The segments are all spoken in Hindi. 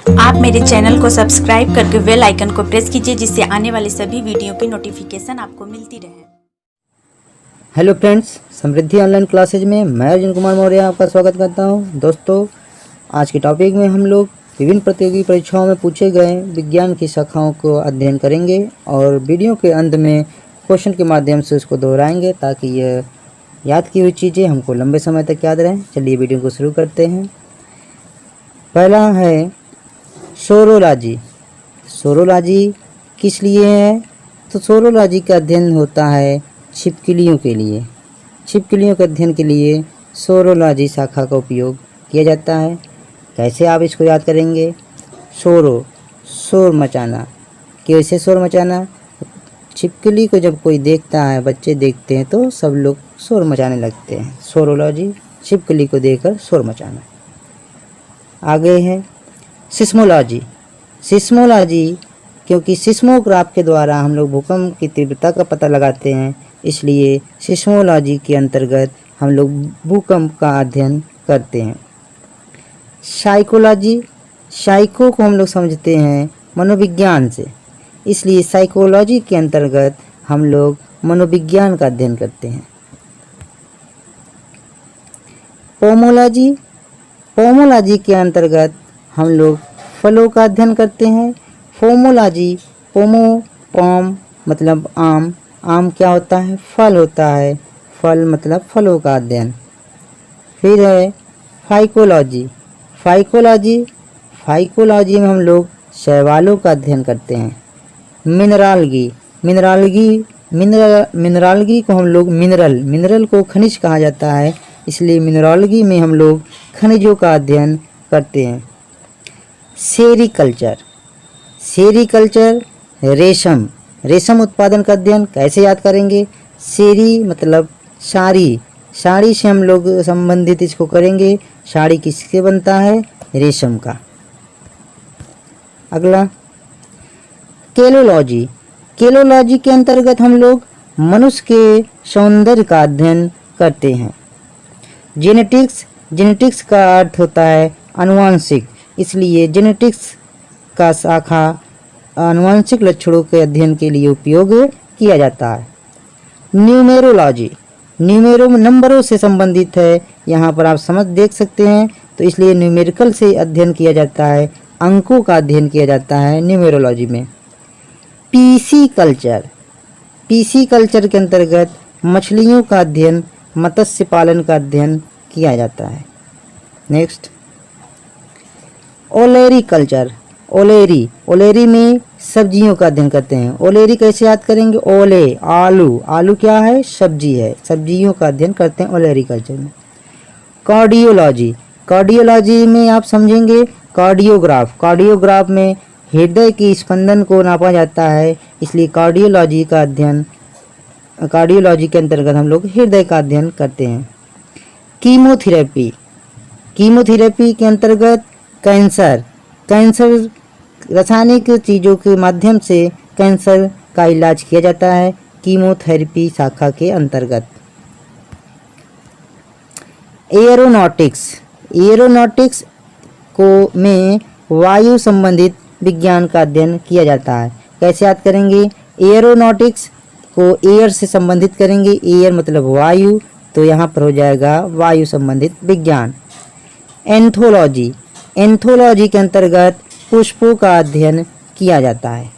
आप मेरे चैनल को सब्सक्राइब करके बेल आइकन को प्रेस कीजिए, जिससे आने वाले सभी वीडियो की नोटिफिकेशन आपको मिलती रहे। हेलो फ्रेंड्स, समृद्धि ऑनलाइन क्लासेज में मैं अर्जुन कुमार मौर्य आपका स्वागत करता हूं। दोस्तों, आज के टॉपिक में हम लोग विभिन्न प्रतियोगी परीक्षाओं में पूछे गए विज्ञान की शाखाओं को अध्ययन करेंगे और वीडियो के अंत में क्वेश्चन के माध्यम से उसको दोहराएंगे ताकि यह याद की हुई चीज़ें हमको लंबे समय तक याद रहें। चलिए वीडियो को शुरू करते हैं। पहला है सोरोलॉजी। सोरोलॉजी किस लिए है? तो सोरोलॉजी का अध्ययन होता है छिपकलियों के लिए। छिपकलियों के अध्ययन के लिए सोरोलॉजी शाखा का उपयोग किया जाता है। कैसे आप इसको याद करेंगे? शोर मचाना। कैसे शोर मचाना? छिपकली को जब कोई देखता है, बच्चे देखते हैं तो सब लोग शोर मचाने लगते हैं। सोरोलॉजी, छिपकली को देखकर शोर मचाना। आगे है सिस्मोलॉजी। सिस्मोलॉजी क्योंकि सिस्मोग्राफ के द्वारा हम लोग भूकंप की तीव्रता का पता लगाते हैं, इसलिए सिस्मोलॉजी के अंतर्गत हम लोग भूकंप का अध्ययन करते हैं। साइकोलॉजी, साइको को हम लोग समझते हैं मनोविज्ञान से, इसलिए साइकोलॉजी के अंतर्गत हम लोग मनोविज्ञान का अध्ययन करते हैं। पोमोलॉजी, पोमोलॉजी के अंतर्गत हम लोग फलों का अध्ययन करते हैं। पोमोलॉजी, पोम मतलब आम, आम क्या होता है? फल होता है। फल मतलब फलों का अध्ययन। फिर है फाइकोलॉजी। फाइकोलॉजी, फाइकोलॉजी में हम लोग शैवालों का अध्ययन करते हैं। मिनरालगी, मिनरालगी को हम लोग मिनरल को खनिज कहा जाता है, इसलिए मिनरालगी में हम लोग खनिजों का अध्ययन करते हैं। सेरीकल्चर, सेरीकल्चर रेशम, रेशम उत्पादन का अध्ययन कैसे याद करेंगे? सेरी मतलब साड़ी, साड़ी से हम लोग संबंधित इसको करेंगे। साड़ी किससे बनता है? रेशम का। अगला केलोलॉजी। केलोलॉजी के अंतर्गत हम लोग मनुष्य के सौंदर्य का अध्ययन करते हैं। जेनेटिक्स, जेनेटिक्स का अर्थ होता है आनुवांशिक, इसलिए जेनेटिक्स का शाखा आनुवांशिक लक्षणों के अध्ययन के लिए उपयोग किया जाता है। न्यूमेरोलॉजी, न्यूमेरो नंबरों से संबंधित है, यहाँ पर आप समझ देख सकते हैं, तो इसलिए न्यूमेरिकल से अध्ययन किया जाता है, अंकों का अध्ययन किया जाता है न्यूमेरोलॉजी में। पीसी कल्चर, पीसी कल्चर के अंतर्गत मछलियों का अध्ययन, मत्स्य पालन का अध्ययन किया जाता है। Next ओलेरी culture. ओलेरी, ओलेरी में सब्जियों का अध्ययन करते हैं। ओलेरी कैसे याद करेंगे? ओले आलू, आलू क्या है? सब्जी है, सब्जियों का अध्ययन करते हैं ओलेरी कल्चर में। कार्डियोलॉजी, कार्डियोलॉजी में आप समझेंगे कार्डियोग्राफ, कार्डियोग्राफ में हृदय की स्पंदन को नापा जाता है, इसलिए कार्डियोलॉजी का अध्ययन, कार्डियोलॉजी के अंतर्गत हम लोग हृदय का अध्ययन करते हैं। कीमोथेरेपी, कीमोथेरेपी के अंतर्गत कैंसर, कैंसर रासायनिक चीज़ों के माध्यम से कैंसर का इलाज किया जाता है कीमोथेरेपी शाखा के अंतर्गत। एयरोनॉटिक्स, एयरोनॉटिक्स को में वायु संबंधित विज्ञान का अध्ययन किया जाता है। कैसे याद करेंगे? एयरोनॉटिक्स को एयर से संबंधित करेंगे, एयर मतलब वायु, तो यहाँ पर हो जाएगा वायु संबंधित विज्ञान। एंथोलॉजी, एंथोलॉजी के अंतर्गत पुष्पों का अध्ययन किया जाता है।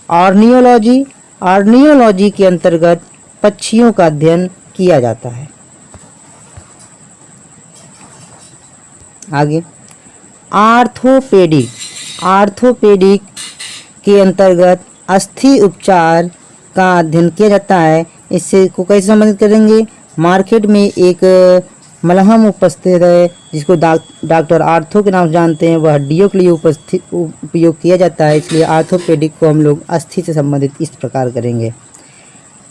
ऑर्नियोलॉजी, ऑर्नियोलॉजी के अंतर्गत पक्षियों का अध्ययन किया जाता है। आगे आर्थोपेडिक, आर्थोपेडिक के अंतर्गत अस्थि उपचार का अध्ययन किया जाता है। इससे को कैसे संबंधित करेंगे? मार्केट में एक मलहम उपस्थित है जिसको डॉक्टर आर्थो के नाम से जानते हैं, वह हड्डियों के लिए उपयोग किया जाता है, इसलिए आर्थोपेडिक को हम लोग अस्थि से संबंधित इस प्रकार करेंगे।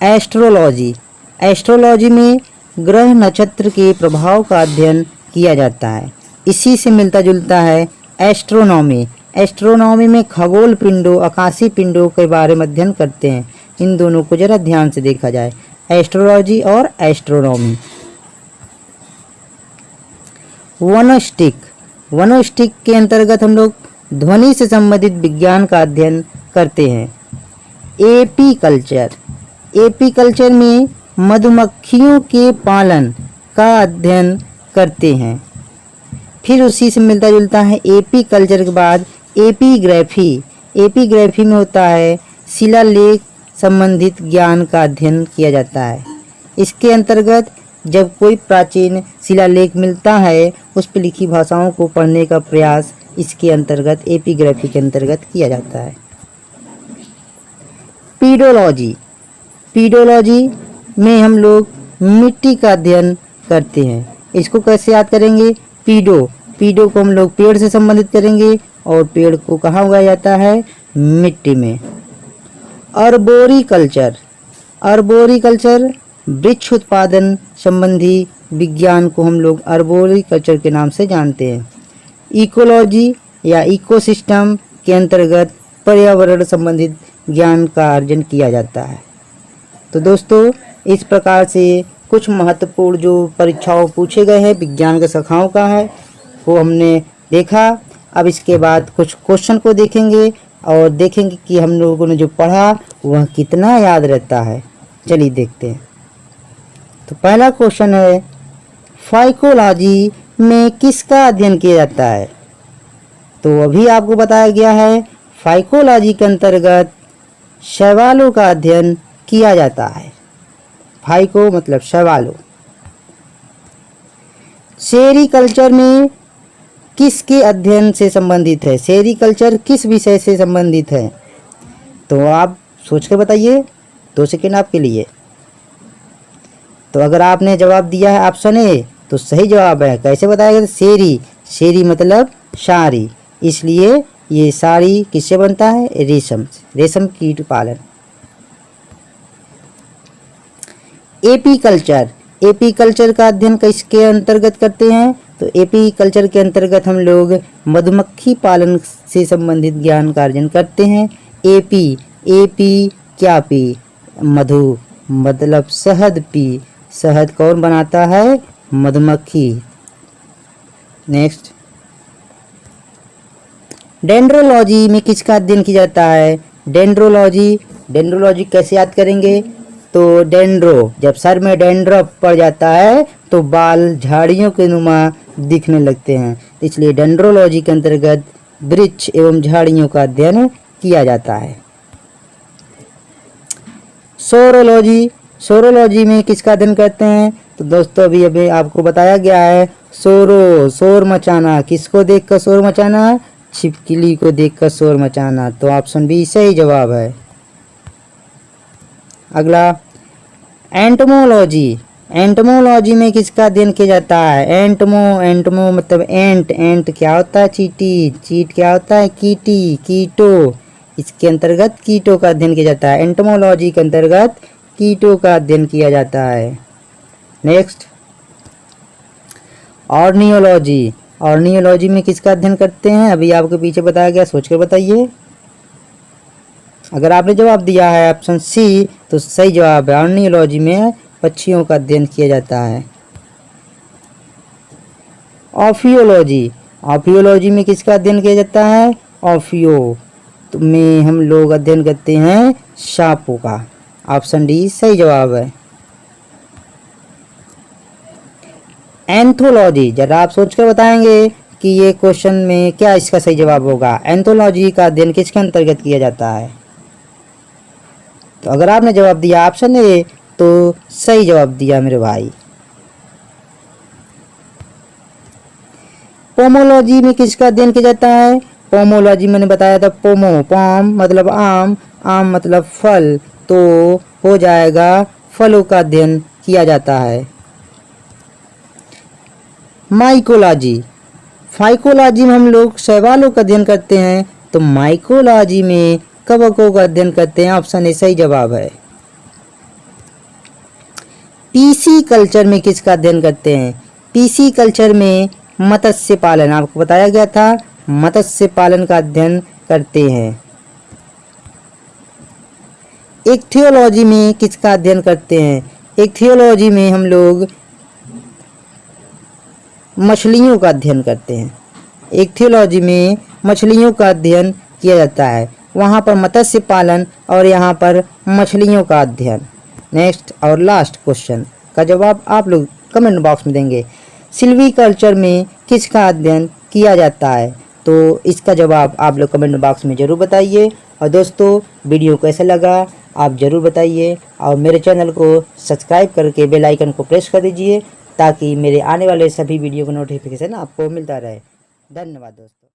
एस्ट्रोलॉजी, एस्ट्रोलॉजी में ग्रह नक्षत्र के प्रभाव का अध्ययन किया जाता है, इसी से मिलता जुलता है एस्ट्रोनॉमी। एस्ट्रोनॉमी में खगोल पिंडों, आकाशीय पिंडों के बारे में अध्ययन करते हैं। इन दोनों को जरा ध्यान से देखा जाए, एस्ट्रोलॉजी और एस्ट्रोनॉमी। वनस्टिक, वनस्टिक के अंतर्गत हम लोग ध्वनि से संबंधित विज्ञान का अध्ययन करते हैं। एपी कल्चर में मधुमक्खियों के पालन का अध्ययन करते हैं। फिर उसी से मिलता जुलता है एपी कल्चर के बाद एपीग्राफी में होता है शिलालेख संबंधित ज्ञान का अध्ययन किया जाता है। इसके अंतर्गत जब कोई प्राचीन शिलालेख मिलता है उस पर लिखी भाषाओं को पढ़ने का प्रयास इसके अंतर्गत एपीग्राफी के अंतर्गत किया जाता है। पीडोलॉजी में हम लोग मिट्टी का अध्ययन करते हैं। इसको कैसे याद करेंगे? पीडो को हम लोग पेड़ से संबंधित करेंगे और पेड़ को कहाँ उगाया जाता है? मिट्टी में। अर्बोरिकल्चर वृक्ष उत्पादन संबंधी विज्ञान को हम लोग अर्बोरिकल्चर के नाम से जानते हैं। इकोलॉजी या इकोसिस्टम के अंतर्गत पर्यावरण संबंधित ज्ञान का अर्जन किया जाता है। तो दोस्तों, इस प्रकार से कुछ महत्वपूर्ण जो परीक्षाओं पूछे गए हैं विज्ञान के शाखाओं का है वो हमने देखा। अब इसके बाद कुछ क्वेश्चन को देखेंगे और देखेंगे कि हम लोगों ने जो पढ़ा वह कितना याद रहता है। चलिए देखते हैं। तो पहला क्वेश्चन है, फाइकोलॉजी में किसका अध्ययन किया जाता है? तो अभी आपको बताया गया है फाइकोलॉजी के अंतर्गत शैवालों का अध्ययन किया जाता है। फाइको मतलब शैवालों। सेरीकल्चर में किसके अध्ययन से संबंधित है? सेरीकल्चर किस विषय से संबंधित है? तो आप सोच कर बताइए, 2 सेकेंड आपके लिए। तो अगर आपने जवाब दिया है ऑप्शन ए तो सही जवाब है। कैसे बताएगा? शेरी मतलब साड़ी, इसलिए ये साड़ी किससे बनता है? रेशम कीट पालन। एपी कल्चर का अध्ययन किसके अंतर्गत करते हैं? तो एपी कल्चर के अंतर्गत हम लोग मधुमक्खी पालन से संबंधित ज्ञान का अर्जन करते हैं। एपी क्या पी? मधु मतलब शहद पी। शहद कौन बनाता है? मधुमक्खी। नेक्स्ट, डेंड्रोलॉजी में किसका अध्ययन किया जाता है? डेंड्रोलॉजी कैसे याद करेंगे? तो जब सर में डेंड्रफ पड़ जाता है तो बाल झाड़ियों के नुमा दिखने लगते हैं, इसलिए डेंड्रोलॉजी के अंतर्गत वृक्ष एवं झाड़ियों का अध्ययन किया जाता है। सोरोलॉजी में किसका अध्ययन करते हैं? तो दोस्तों अभी आपको बताया गया है शोर मचाना। किसको देखकर शोर मचाना? छिपकली को देखकर शोर मचाना। तो ऑप्शन बी सही जवाब है। अगला, एंटमोलॉजी में किसका अध्ययन किया जाता है? एंटमो मतलब एंट क्या होता है? चीट क्या होता है? कीटो। इसके अंतर्गत कीटों का अध्ययन किया जाता है। एंटमोलॉजी के अंतर्गत कीटों का अध्ययन किया जाता है। नेक्स्ट, ऑर्नियोलॉजी में किसका अध्ययन करते हैं? अभी आपके पीछे बताया गया, सोच कर बताइए। अगर आपने जवाब दिया है ऑप्शन सी तो सही जवाब है। ऑर्नियोलॉजी में पक्षियों का अध्ययन किया जाता है। ऑफियोलॉजी में किसका अध्ययन किया जाता है? ऑफियो में हम लोग अध्ययन करते हैं सांपों का। ऑप्शन डी सही जवाब है। एंथोलॉजी, जरा आप सोचकर बताएंगे कि ये क्वेश्चन में क्या इसका सही जवाब होगा। एंथोलॉजी का अध्ययन किसके अंतर्गत किया जाता है? तो अगर आपने जवाब दिया ऑप्शन ए तो सही जवाब दिया मेरे भाई। पोमोलॉजी में किसका अध्ययन किया जाता है? पोमोलॉजी मैंने बताया था, पॉम मतलब आम मतलब फल, तो हो जाएगा फलों का अध्ययन किया जाता है। फाइकोलॉजी में हम लोग शैवालों का अध्ययन करते हैं, तो माइकोलॉजी में कवकों का अध्ययन करते हैं। ऑप्शन ए सही जवाब है। पीसी कल्चर में किसका अध्ययन करते हैं? पीसी कल्चर में मत्स्य पालन, आपको बताया गया था, मत्स्य पालन का अध्ययन करते हैं। इक्थियोलॉजी में किसका अध्ययन करते हैं? इक्थियोलॉजी में हम लोग मछलियों का अध्ययन करते हैं। इक्थियोलॉजी में मछलियों का अध्ययन किया जाता है, वहाँ पर मत्स्य पालन और यहाँ पर मछलियों का अध्ययन। नेक्स्ट और लास्ट क्वेश्चन का जवाब आप लोग कमेंट बॉक्स में देंगे। सिल्वीकल्चर में किसका अध्ययन किया जाता है? तो इसका जवाब आप लोग कमेंट बॉक्स में ज़रूर बताइए। और दोस्तों वीडियो कैसा लगा आप ज़रूर बताइए और मेरे चैनल को सब्सक्राइब करके बेल आइकन को प्रेस कर दीजिए ताकि मेरे आने वाले सभी वीडियो का नोटिफिकेशन आपको मिलता रहे। धन्यवाद दोस्तों।